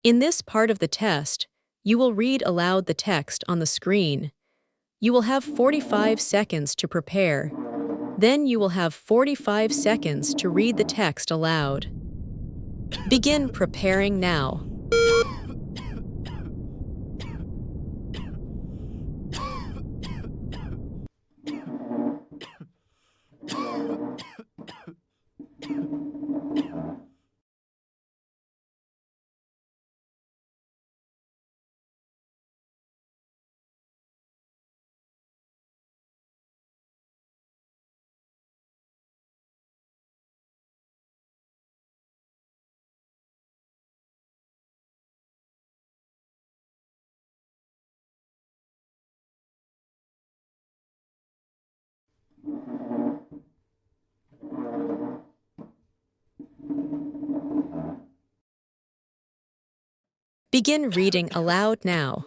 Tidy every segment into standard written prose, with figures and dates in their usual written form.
In this part of the test, you will read aloud the text on the screen. You will have 45 seconds to prepare. Then you will have 45 seconds to read the text aloud. Begin preparing now. Begin reading aloud now.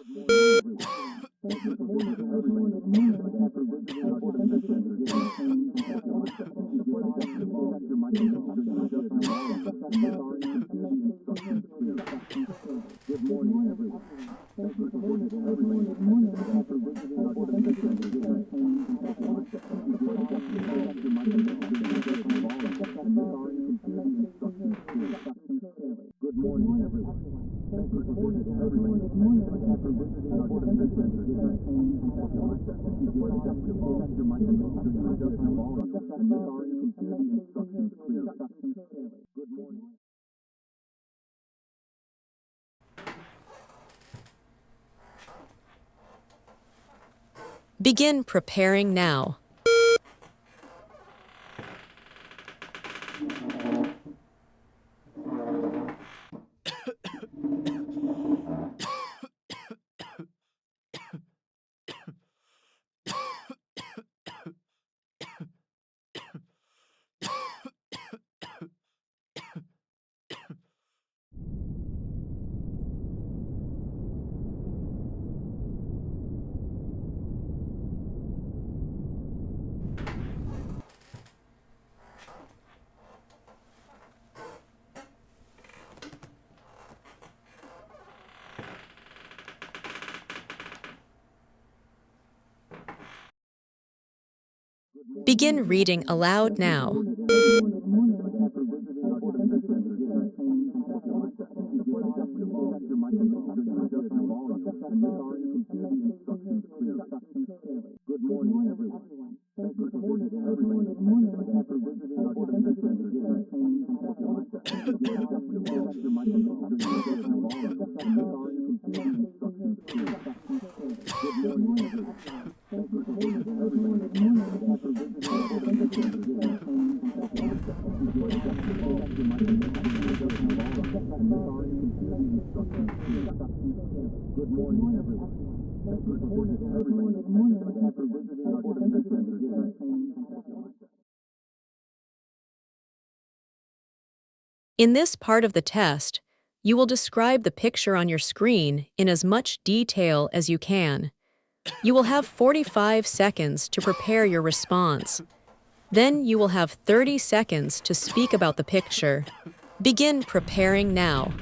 Begin preparing now. Begin reading aloud now. In this part of the test, you will describe the picture on your screen in as much detail as you can. You will have 45 seconds to prepare your response. Then you will have 30 seconds to speak about the picture. Begin preparing now.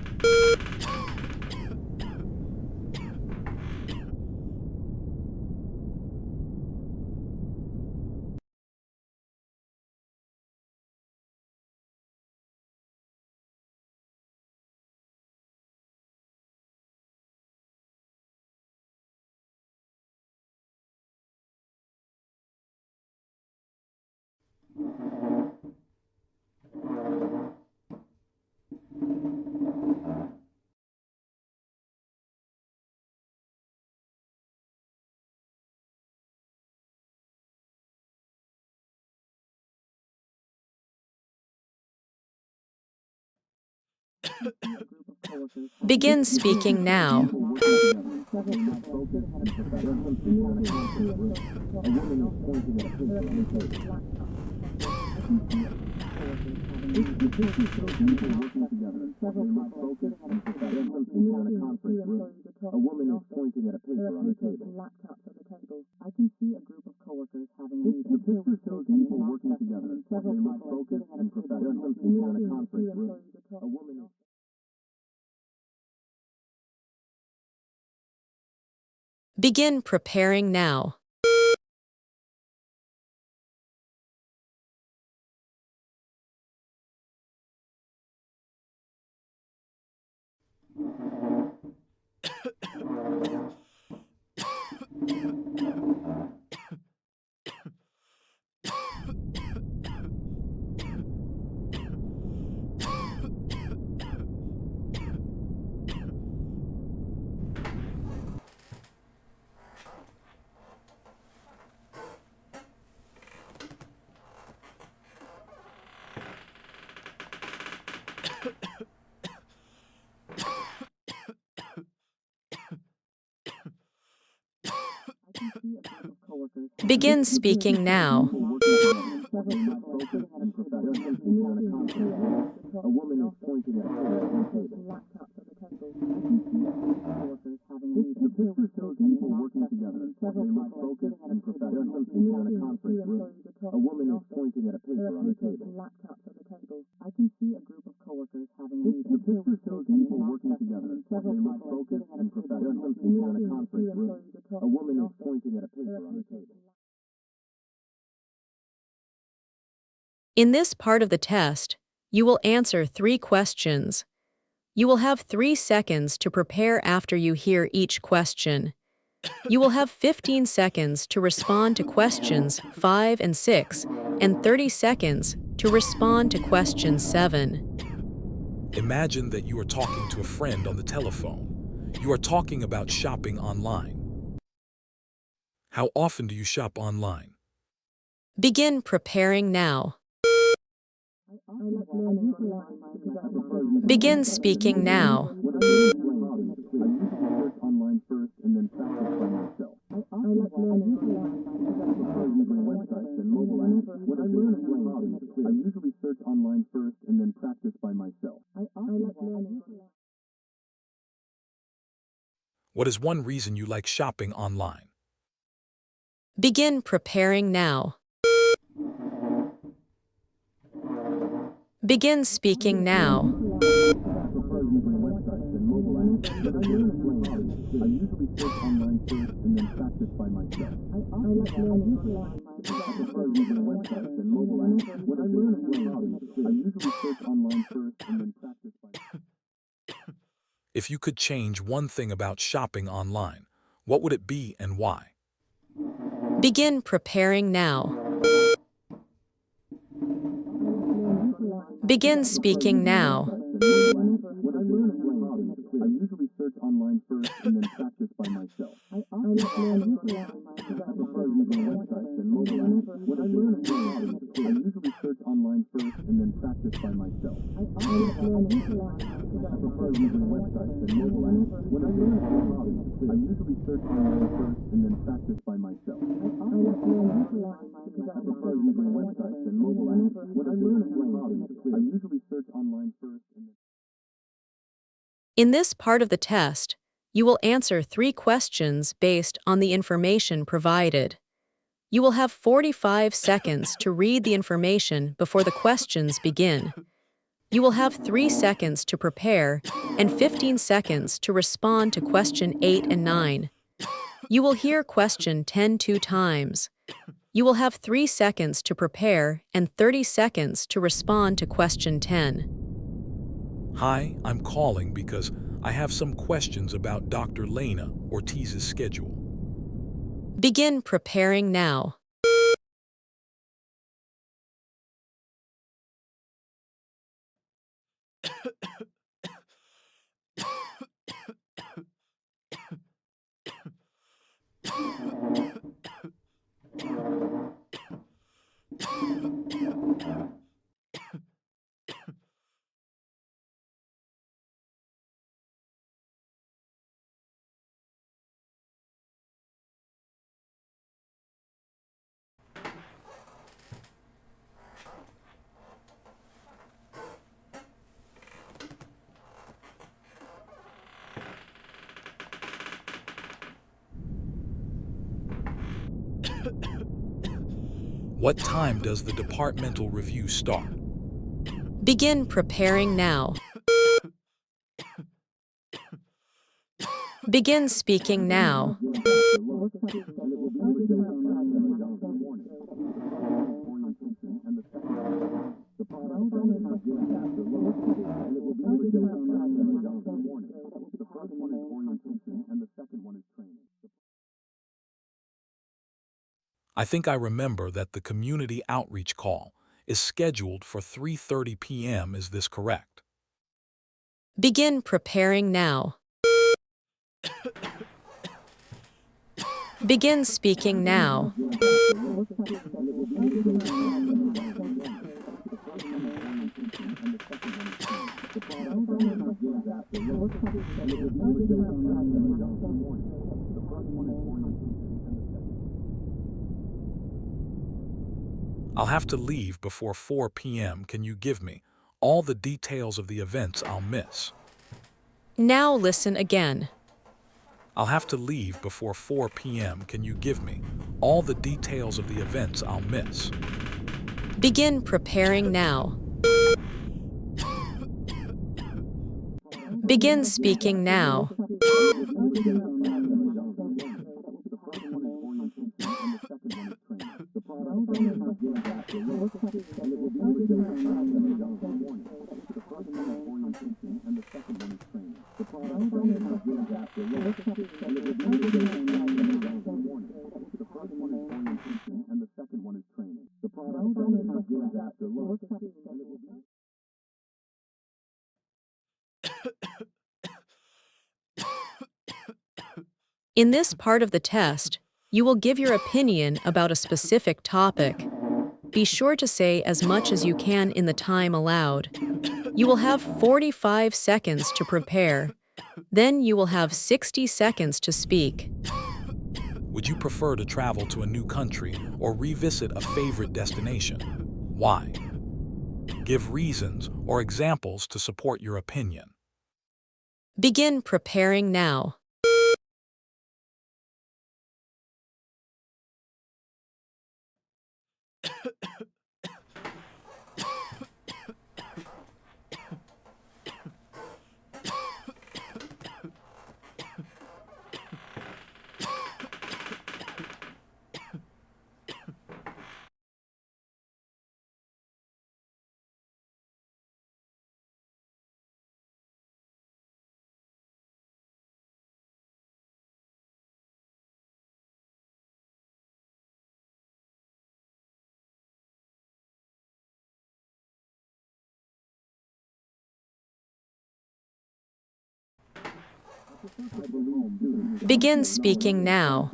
Begin speaking now. A woman is pointing at a paper on the table. I can see a group of coworkers having a meeting. The picture shows people working together. They look focused and professional. There's some kind of conference room. A woman is Begin preparing now. Begin speaking now. A woman is pointing at a laptop at the table. I can see coworkers having a meeting. The picture shows people working together. They look focused and professional. In a conference room, a woman is pointing at a paper on the table. Laptops at the table. I can see a group of coworkers having a meeting. The picture shows people working together. They look focused and professional. In a conference room, a woman is pointing at a paper on the table. In this part of the test, you will answer 3 questions. You will have 3 seconds to prepare after you hear each question. You will have 15 seconds to respond to questions 5 and 6, and 30 seconds to respond to question 7. Imagine that you are talking to a friend on the telephone. You are talking about shopping online. How often do you shop online? Begin preparing now. Begin speaking now. Online first and then practice by myself. I like learning websites and mobile apps. When I learn I usually search online first and then practice by myself. I like learning. What is one reason you like shopping online? Begin preparing now. Begin speaking now. I usually search online first and then practice by myself. I like learning websites and mobile apps. When I learn I usually search online first and then practice by myself. If you could change one thing about shopping online, what would it be and why? Begin preparing now. Begin speaking now. I usually search online first and then practice by myself. I like learning websites and mobile apps. When I learn I usually search online first and then practice by myself. I like learning websites and mobile apps. When I learn I usually search online first and then practice by myself. I like learning websites and mobile apps. When I learn I usually search online first and then. In this part of the test, you will answer 3 questions based on the information provided. You will have 45 seconds to read the information before the questions begin. You will have 3 seconds to prepare and 15 seconds to respond to question 8 and 9. You will hear question 10 2 times. You will have 3 seconds to prepare and 30 seconds to respond to question 10. Hi, I'm calling because I have some questions about Dr. Lena Ortiz's schedule. Begin preparing now. What time does the departmental review start? Begin preparing now. Begin speaking now. I think I remember that the community outreach call is scheduled for 3:30 p.m. Is this correct? Begin preparing now. Begin speaking now. I'll have to leave before 4 p.m. Can you give me all the details of the events I'll miss? Now listen again. I'll have to leave before 4 p.m. Can you give me all the details of the events I'll miss? Begin preparing now. Begin speaking now. In this part of the test, you will give your opinion about a specific topic. Be sure to say as much as you can in the time allowed. You will have 45 seconds to prepare. Then you will have 60 seconds to speak. Would you prefer to travel to a new country or revisit a favorite destination? Why? Give reasons or examples to support your opinion. Begin preparing now. Begin speaking now.